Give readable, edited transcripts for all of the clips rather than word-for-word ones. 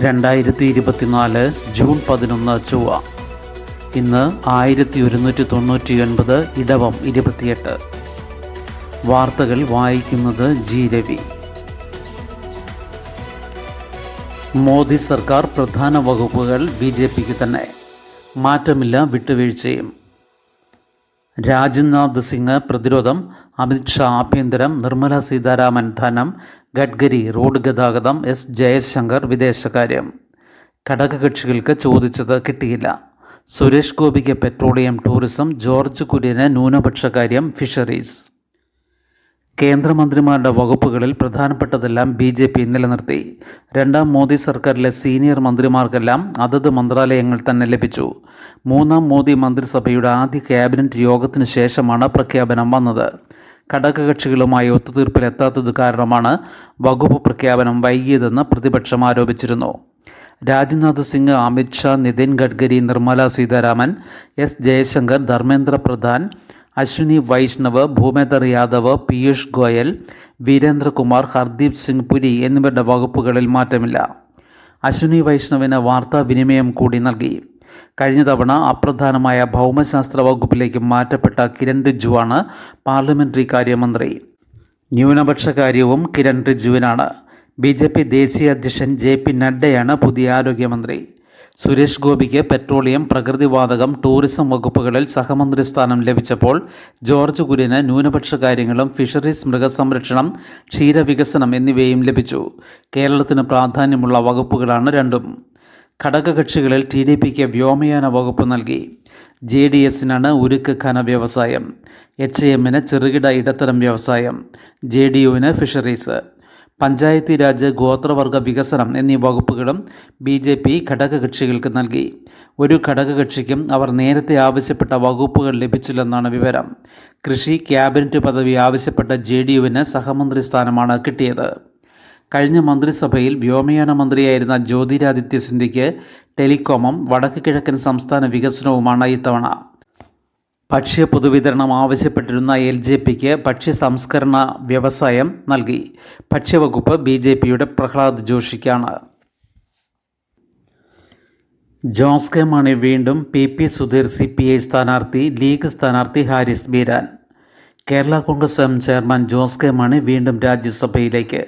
2024 June 11 ചൊവ്വ. ഇന്ന് 1199 ഇടവം 28. വാർത്തകൾ വായിക്കുന്നത് ജി രവി. മോദി സർക്കാർ പ്രധാന വകുപ്പുകൾ BJPക്ക് തന്നെ, മാറ്റമില്ല, വിട്ടുവീഴ്ചയും. രാജ്നാഥ് സിംഗ് പ്രതിരോധം, അമിത്ഷാ ആഭ്യന്തരം, നിർമ്മല സീതാരാമൻ ധനം, ഗഡ്കരി റോഡ് ഗതാഗതം, എസ് ജയശങ്കർ വിദേശകാര്യം. ഘടകകക്ഷികൾക്ക് ചോദിച്ചത് കിട്ടിയില്ല. സുരേഷ് ഗോപിക്ക് പെട്രോളിയം ടൂറിസം, ജോർജ് കുര്യന് ന്യൂനപക്ഷകാര്യം, ഫിഷറീസ്. കേന്ദ്രമന്ത്രിമാരുടെ വകുപ്പുകളിൽ പ്രധാനപ്പെട്ടതെല്ലാം BJP നിലനിർത്തി. രണ്ടാം മോദി സർക്കാരിലെ സീനിയർ മന്ത്രിമാർക്കെല്ലാം അതത് മന്ത്രാലയങ്ങൾ തന്നെ ലഭിച്ചു. മൂന്നാം മോദി മന്ത്രിസഭയുടെ ആദ്യ ക്യാബിനറ്റ് യോഗത്തിന് ശേഷമാണ് പ്രഖ്യാപനം വന്നത്. ഘടകകക്ഷികളുമായി ഒത്തുതീർപ്പിലെത്താത്തത് കാരണമാണ് വകുപ്പ് പ്രഖ്യാപനം വൈകിയതെന്ന് പ്രതിപക്ഷം ആരോപിച്ചിരുന്നു. രാജ്നാഥ് സിംഗ്, അമിത്ഷാ, നിതിൻ ഗഡ്കരി, നിർമ്മല സീതാരാമൻ, എസ് ജയശങ്കർ, ധർമ്മേന്ദ്ര പ്രധാൻ, അശ്വിനി വൈഷ്ണവ്, ഭൂപേന്ദർ യാദവ്, പീയൂഷ് ഗോയൽ, വീരേന്ദ്രകുമാർ, ഹർദീപ് സിംഗ് പുരി എന്നിവരുടെ വകുപ്പുകളിൽ മാറ്റമില്ല. അശ്വിനി വൈഷ്ണവിന് വാർത്താവിനിമയം കൂടി നൽകി. കഴിഞ്ഞ തവണ അപ്രധാനമായ ഭൗമശാസ്ത്ര വകുപ്പിലേക്ക് മാറ്റപ്പെട്ട കിരൺ റിജ്ജുവാണ് പാർലമെന്ററി കാര്യമന്ത്രി. ന്യൂനപക്ഷകാര്യവും കിരൺ റിജ്ജുവിനാണ്. BJP ദേശീയ അധ്യക്ഷൻ JP നഡ്ഡയാണ് പുതിയ ആരോഗ്യമന്ത്രി. സുരേഷ് ഗോപിക്ക് പെട്രോളിയം, പ്രകൃതിവാതകം, ടൂറിസം വകുപ്പുകളിൽ സഹമന്ത്രി സ്ഥാനം ലഭിച്ചപ്പോൾ ജോർജ് കുര്യന് ന്യൂനപക്ഷകാര്യങ്ങളും ഫിഷറീസ്, മൃഗസംരക്ഷണം, ക്ഷീരവികസനം എന്നിവയും ലഭിച്ചു. കേരളത്തിന് പ്രാധാന്യമുള്ള വകുപ്പുകളാണ് രണ്ടും. ഘടകകക്ഷികളിൽ TDPക്ക് വ്യോമയാന വകുപ്പ് നൽകി. JDSനാണ് ഉരുക്ക് ഖന വ്യവസായം, HAMന് ചെറുകിട ഇടത്തരം വ്യവസായം, JDUവിന് ഫിഷറീസ്. പഞ്ചായത്തി രാജ്, ഗോത്രവർഗ വികസനം എന്നീ വകുപ്പുകളും BJP ഘടകകക്ഷികൾക്ക് നൽകി. ഒരു ഘടകകക്ഷിക്കും അവർ നേരത്തെ ആവശ്യപ്പെട്ട വകുപ്പുകൾ ലഭിച്ചില്ലെന്നാണ് വിവരം. കൃഷി ക്യാബിനറ്റ് പദവി ആവശ്യപ്പെട്ട JDUവിന് സഹമന്ത്രി സ്ഥാനമാണ് കിട്ടിയത്. കഴിഞ്ഞ മന്ത്രിസഭയിൽ വ്യോമയാന മന്ത്രിയായിരുന്ന ജ്യോതിരാദിത്യ സിന്ധ്യയ്ക്ക് ടെലികോമും വടക്ക് കിഴക്കൻ സംസ്ഥാന വികസനവുമാണ് ഇത്തവണ. ഭക്ഷ്യ പൊതുവിതരണം ആവശ്യപ്പെട്ടിരുന്ന LJPക്ക് ഭക്ഷ്യ സംസ്കരണ വ്യവസായം നൽകി. ഭക്ഷ്യവകുപ്പ് BJPയുടെ പ്രഹ്ലാദ് ജോഷിക്കാണ്. ജോസ് കെ മാണി വീണ്ടും, PP സുധീർ CPI സ്ഥാനാർത്ഥി, ലീഗ് സ്ഥാനാർത്ഥി ഹാരിസ് ബീരാൻ. കേരള കോൺഗ്രസ് എം ചെയർമാൻ ജോസ് കെ മാണി വീണ്ടും രാജ്യസഭയിലേക്ക്.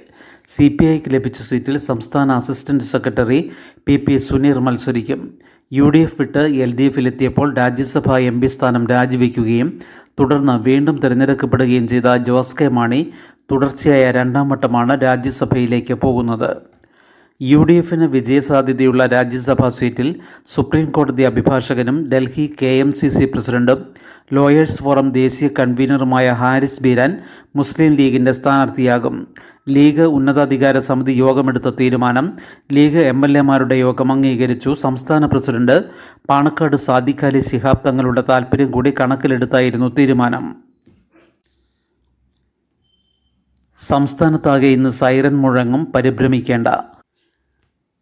CPIക്ക് ലഭിച്ച സീറ്റിൽ സംസ്ഥാന അസിസ്റ്റന്റ് സെക്രട്ടറി PP സുനീർ മത്സരിക്കും. UDF വിട്ട് LDFിലെത്തിയപ്പോൾ രാജ്യസഭാ MP സ്ഥാനം രാജിവെക്കുകയും തുടർന്ന് വീണ്ടും തിരഞ്ഞെടുക്കപ്പെടുകയും ചെയ്ത ജോസ് കെ മാണി തുടർച്ചയായ രണ്ടാം വട്ടമാണ് രാജ്യസഭയിലേക്ക് പോകുന്നത്. UDFന് വിജയസാധ്യതയുള്ള രാജ്യസഭാ സീറ്റിൽ സുപ്രീം കോടതി അഭിഭാഷകനും ഡൽഹി KMCC പ്രസിഡന്റും ലോയേഴ്സ് ഫോറം ദേശീയ കൺവീനറുമായ ഹാരിസ് ബീരാൻ മുസ്ലിം ലീഗിൻ്റെ സ്ഥാനാർത്ഥിയാകും. ലീഗ് ഉന്നതാധികാര സമിതി യോഗമെടുത്ത തീരുമാനം ലീഗ് MLAമാരുടെ യോഗം അംഗീകരിച്ചു. സംസ്ഥാന പ്രസിഡന്റ് പാണക്കാട് സാദിഖ് അലി ശിഹാബ് തങ്ങളുടെ താൽപ്പര്യം കൂടി കണക്കിലെടുത്തായിരുന്നു തീരുമാനം. സംസ്ഥാനത്താകെ ഇന്ന് സൈറൻ മുഴങ്ങും, പരിഭ്രമിക്കേണ്ട.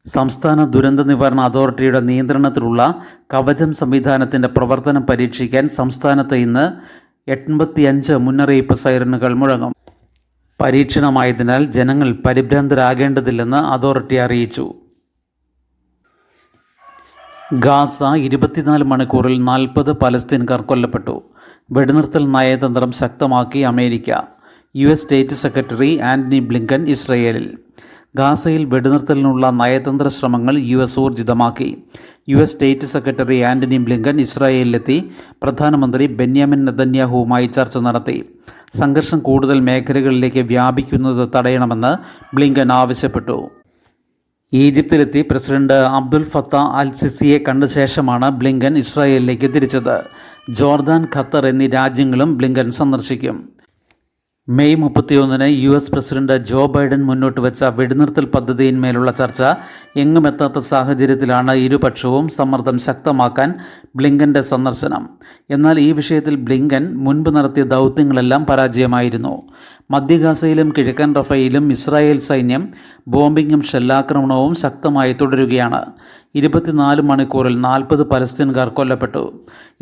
സംസ്ഥാന ദുരന്ത നിവാരണ അതോറിറ്റിയുടെ നിയന്ത്രണത്തിലുള്ള കവചം സംവിധാനത്തിൻ്റെ പ്രവർത്തനം പരീക്ഷിക്കാൻ സംസ്ഥാനത്ത് ഇന്ന് 85 മുന്നറിയിപ്പ് സൈറനുകൾ മുഴങ്ങും. പരീക്ഷണമായതിനാൽ ജനങ്ങൾ പരിഭ്രാന്തരാകേണ്ടതില്ലെന്ന് അതോറിറ്റി അറിയിച്ചു. ഗാസ 24 മണിക്കൂറിൽ 40 പലസ്തീൻകാർ കൊല്ലപ്പെട്ടു. വെടിനിർത്തൽ നയതന്ത്രം ശക്തമാക്കി America. US state secretary Antony Blinken ഇസ്രയേലിൽ. ഗാസയിൽ വെടിനിർത്തലിനുള്ള നയതന്ത്ര ശ്രമങ്ങൾ US ഊർജിതമാക്കി. US state secretary Antony Blinken ഇസ്രായേലിലെത്തി പ്രധാനമന്ത്രി ബെന്യാമിൻ നെതന്യാഹുവുമായി ചർച്ച നടത്തി. സംഘർഷം കൂടുതൽ മേഖലകളിലേക്ക് വ്യാപിക്കുന്നത് തടയണമെന്ന് ബ്ലിങ്കൻ ആവശ്യപ്പെട്ടു. ഈജിപ്തിലെത്തി പ്രസിഡന്റ് അബ്ദുൽ ഫത്താഹ് അൽ സിസിയെ കണ്ട ശേഷമാണ് ബ്ലിങ്കൻ ഇസ്രായേലിലേക്ക് തിരിച്ചത്. ജോർദാൻ, ഖത്തർ എന്നീ രാജ്യങ്ങളും ബ്ലിങ്കൻ സന്ദർശിക്കും. May 31 US president Joe Biden മുന്നോട്ട് വെച്ച വെടിനിർത്തൽ പദ്ധതിയിന്മേലുള്ള ചർച്ച എങ്ങുമെത്താത്ത സാഹചര്യത്തിലാണ് ഇരുപക്ഷവും സമ്മർദ്ദം ശക്തമാക്കാൻ ബ്ലിങ്കൻ്റെ സന്ദർശനം. എന്നാൽ ഈ വിഷയത്തിൽ ബ്ലിങ്കൻ മുൻപ് നടത്തിയ ദൗത്യങ്ങളെല്ലാം പരാജയമായിരുന്നു. മധ്യ ഗാസയിലും കിഴക്കൻ റഫയിലും ഇസ്രായേൽ സൈന്യം ബോംബിങ്ങും ഷെല്ലാക്രമണവും ശക്തമായി തുടരുകയാണ്. 24 മണിക്കൂറിൽ 40 പലസ്തീൻകാർ കൊല്ലപ്പെട്ടു.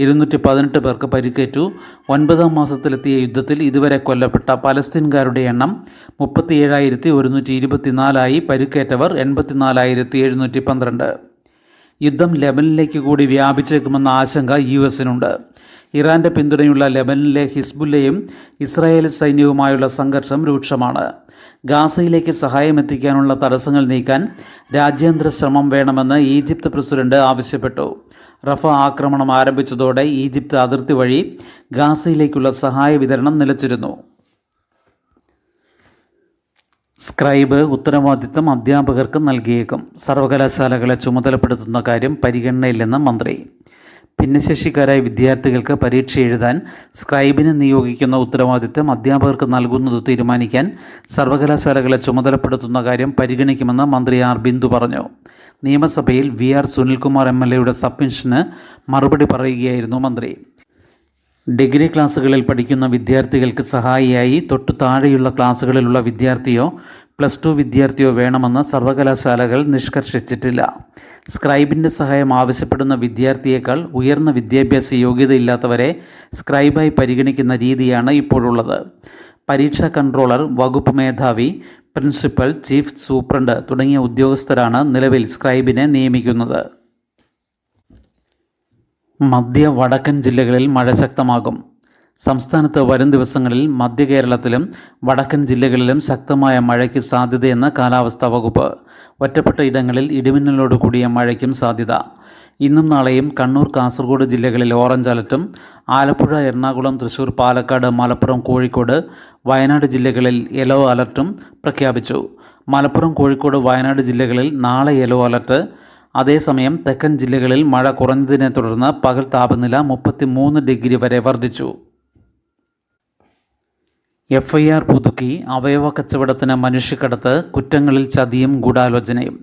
218 പേർക്ക് പരിക്കേറ്റു. 9ാം മാസത്തിലെത്തിയ യുദ്ധത്തിൽ ഇതുവരെ കൊല്ലപ്പെട്ട പലസ്തീൻകാരുടെ എണ്ണം 37,124ആയി. പരിക്കേറ്റവർ 84,712. യുദ്ധം ലെബനനിലേക്ക് കൂടി വ്യാപിച്ചേക്കുമെന്ന ആശങ്ക US-നുണ്ട്. ഇറാൻ്റെ പിന്തുണയുള്ള ലെബനനിലെ ഹിസ്ബുല്ലയും ഇസ്രായേൽ സൈന്യവുമായുള്ള സംഘർഷം രൂക്ഷമാണ്. ഗാസയിലേക്ക് സഹായമെത്തിക്കാനുള്ള തടസ്സങ്ങൾ നീക്കാൻ രാജ്യാന്തര ശ്രമം വേണമെന്ന് ഈജിപ്ത് പ്രസിഡന്റ് ആവശ്യപ്പെട്ടു. റഫ ആക്രമണം ആരംഭിച്ചതോടെ ഈജിപ്ത് അതിർത്തി വഴി ഗാസയിലേക്കുള്ള സഹായ വിതരണം നിലച്ചിരുന്നു. സ്ക്രൈബ് ഉത്തരവാദിത്തം അധ്യാപകർക്ക് നൽകിയേക്കും. സർവകലാശാലകളെ ചുമതലപ്പെടുത്തുന്ന കാര്യം പരിഗണനയില്ലെന്ന് മന്ത്രി. ഭിന്നശേഷിക്കാരായ വിദ്യാർത്ഥികൾക്ക് പരീക്ഷ എഴുതാൻ സ്ക്രൈബിനെ നിയോഗിക്കുന്ന ഉത്തരവാദിത്തം അധ്യാപകർക്ക് നൽകുന്നത് തീരുമാനിക്കാൻ സർവകലാശാലകളെ ചുമതലപ്പെടുത്തുന്ന കാര്യം പരിഗണിക്കുമെന്ന് മന്ത്രി ആർ ബിന്ദു പറഞ്ഞു. നിയമസഭയിൽ VR സുനിൽകുമാർ MLA സബ്മിഷന് മറുപടി പറയുകയായിരുന്നു മന്ത്രി. ഡിഗ്രി ക്ലാസ്സുകളിൽ പഠിക്കുന്ന വിദ്യാർത്ഥികൾക്ക് സഹായിയായി തൊട്ടു താഴെയുള്ള ക്ലാസ്സുകളിലുള്ള വിദ്യാർത്ഥിയോ +2 വിദ്യാർത്ഥിയോ വേണമെന്ന് സർവകലാശാലകൾ നിഷ്കർഷിച്ചിട്ടില്ല. സ്ക്രൈബിൻ്റെ സഹായം ആവശ്യപ്പെടുന്ന വിദ്യാർത്ഥിയേക്കാൾ ഉയർന്ന വിദ്യാഭ്യാസ യോഗ്യതയില്ലാത്തവരെ സ്ക്രൈബായി പരിഗണിക്കുന്ന രീതിയാണ് ഇപ്പോഴുള്ളത്. പരീക്ഷാ കൺട്രോളർ, വകുപ്പ് മേധാവി, പ്രിൻസിപ്പൽ, ചീഫ് സൂപ്രണ്ട് തുടങ്ങിയ ഉദ്യോഗസ്ഥരാണ് നിലവിൽ സ്ക്രൈബിനെ നിയമിക്കുന്നത്. മധ്യ വടക്കൻ ജില്ലകളിൽ മഴ ശക്തമാകും. സംസ്ഥാനത്ത് വരും ദിവസങ്ങളിൽ മധ്യ കേരളത്തിലും വടക്കൻ ജില്ലകളിലും ശക്തമായ മഴയ്ക്ക് സാധ്യതയെന്ന് കാലാവസ്ഥാ വകുപ്പ്. ഒറ്റപ്പെട്ട ഇടങ്ങളിൽ ഇടിമിന്നലോട് കൂടിയ മഴയ്ക്കും സാധ്യത. ഇന്നും നാളെയും കണ്ണൂർ, കാസർഗോഡ് ജില്ലകളിൽ ഓറഞ്ച് അലർട്ടും ആലപ്പുഴ, എറണാകുളം, തൃശൂർ, പാലക്കാട്, മലപ്പുറം, കോഴിക്കോട്, വയനാട് ജില്ലകളിൽ യെല്ലോ അലർട്ടും പ്രഖ്യാപിച്ചു. മലപ്പുറം, കോഴിക്കോട്, വയനാട് ജില്ലകളിൽ നാളെ യെല്ലോ അലർട്ട്. അതേസമയം തെക്കൻ ജില്ലകളിൽ മഴ കുറഞ്ഞതിനെ തുടർന്ന് പകൽ താപനില 33 ഡിഗ്രി വരെ വർദ്ധിച്ചു. FIR പുതുക്കി. അവയവ കച്ചവടത്തിന് മനുഷ്യക്കടത്ത്, കുറ്റങ്ങളിൽ ചതിയും ഗൂഢാലോചനയും.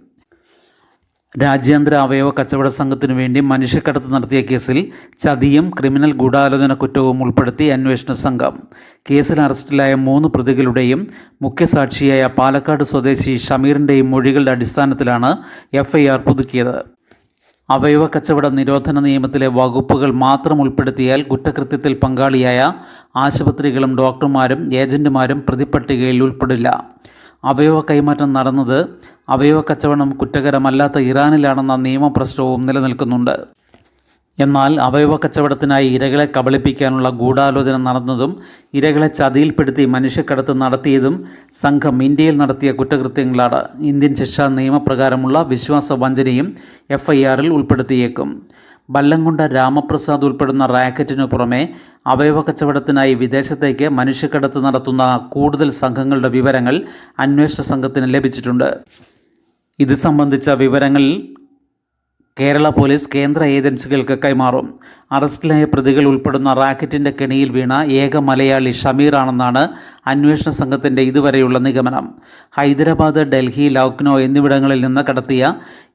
രാജ്യാന്തര അവയവ കച്ചവട സംഘത്തിനു വേണ്ടി മനുഷ്യക്കടത്ത് നടത്തിയ കേസിൽ ചതിയും ക്രിമിനൽ ഗൂഢാലോചന കുറ്റവും ഉൾപ്പെടുത്തി അന്വേഷണ സംഘം. കേസിൽ അറസ്റ്റിലായ 3 പ്രതികളുടെയും മുഖ്യസാക്ഷിയായ പാലക്കാട് സ്വദേശി ഷമീറിൻ്റെയും മൊഴികളുടെ അടിസ്ഥാനത്തിലാണ് FIR പുതുക്കിയത്. അവയവ കച്ചവട നിരോധന നിയമത്തിലെ വകുപ്പുകൾ മാത്രം ഉൾപ്പെടുത്തിയാൽ കുറ്റകൃത്യത്തിൽ പങ്കാളിയായ ആശുപത്രികളും ഡോക്ടർമാരും ഏജന്റുമാരും പ്രതിപ്പട്ടികയിൽ ഉൾപ്പെടില്ല. അവയവ കൈമാറ്റം നടന്നത് അവയവ കച്ചവടം കുറ്റകരമല്ലാത്ത ഇറാനിലാണെന്ന നിയമപ്രശ്നവും നിലനിൽക്കുന്നുണ്ട്. എന്നാൽ അവയവ കച്ചവടത്തിനായി ഇരകളെ കബളിപ്പിക്കാനുള്ള ഗൂഢാലോചന നടന്നതും ഇരകളെ ചതിയിൽപ്പെടുത്തി മനുഷ്യക്കടത്ത് നടത്തിയതും സംഘം ഇന്ത്യയിൽ നടത്തിയ കുറ്റകൃത്യങ്ങളാണ്. ഇന്ത്യൻ ശിക്ഷാ നിയമപ്രകാരമുള്ള വിശ്വാസ വഞ്ചനയും FIRൽ ഉൾപ്പെടുത്തിയേക്കും. ബല്ലംകൊണ്ട രാമപ്രസാദ് ഉൾപ്പെടുന്ന റാക്കറ്റിനു പുറമെ അവയവ കച്ചവടത്തിനായി വിദേശത്തേക്ക് മനുഷ്യക്കടത്ത് നടത്തുന്ന കൂടുതൽ സംഘങ്ങളുടെ വിവരങ്ങൾ അന്വേഷണ സംഘത്തിന് ലഭിച്ചിട്ടുണ്ട്. ഇത് സംബന്ധിച്ച വിവരങ്ങൾ കേരള പോലീസ് കേന്ദ്ര ഏജൻസികൾക്ക് കൈമാറും. അറസ്റ്റിലായ പ്രതികൾ ഉൾപ്പെടുന്ന റാക്കറ്റിൻ്റെ കെണിയിൽ വീണ ഏക മലയാളി ഷമീറാണെന്നാണ് അന്വേഷണ സംഘത്തിൻ്റെ ഇതുവരെയുള്ള നിഗമനം. ഹൈദരാബാദ്, ഡൽഹി, ലക്നൗ എന്നിവിടങ്ങളിൽ നിന്ന് കടത്തിയ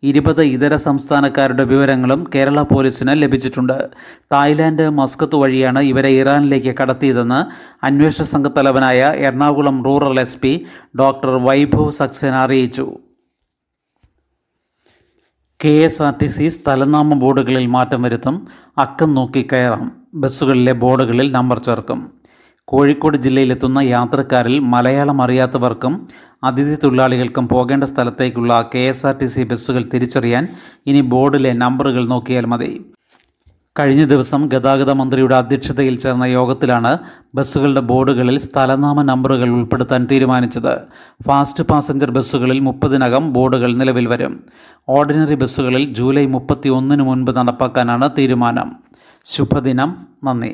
20 ഇതര സംസ്ഥാനക്കാരുടെ വിവരങ്ങളും കേരള പോലീസിന് ലഭിച്ചിട്ടുണ്ട്. തായ്ലാൻഡ്, മസ്കത്ത് വഴിയാണ് ഇവരെ ഇറാനിലേക്ക് കടത്തിയതെന്ന് അന്വേഷണ സംഘത്തലവനായ Ernakulam rural SP doctor Vaibhav Saxena അറിയിച്ചു. KSRTC സ്ഥലനാമ ബോർഡുകളിൽ മാറ്റം വരുത്തും. അക്കം നോക്കി കയറാം. ബസ്സുകളിലെ ബോർഡുകളിൽ നമ്പർ ചേർക്കും. കോഴിക്കോട് ജില്ലയിലെത്തുന്ന യാത്രക്കാരിൽ മലയാളം അറിയാത്തവർക്കും അതിഥി തൊഴിലാളികൾക്കും പോകേണ്ട സ്ഥലത്തേക്കുള്ള KSRTC ബസ്സുകൾ തിരിച്ചറിയാൻ ഇനി ബോർഡിലെ നമ്പറുകൾ നോക്കിയാൽ മതി. കഴിഞ്ഞ ദിവസം ഗതാഗത മന്ത്രിയുടെ അധ്യക്ഷതയിൽ ചേർന്ന യോഗത്തിലാണ് ബസ്സുകളുടെ ബോർഡുകളിൽ സ്ഥലനാമ നമ്പറുകൾ ഉൾപ്പെടുത്താൻ തീരുമാനിച്ചത്. ഫാസ്റ്റ് പാസഞ്ചർ ബസ്സുകളിൽ 30-നകം ബോർഡുകൾ നിലവിൽ വരും. ഓർഡിനറി ബസ്സുകളിൽ ജൂലൈ 31 മുൻപ് നടപ്പാക്കാനാണ് തീരുമാനം. ശുഭദിനം. നന്ദി.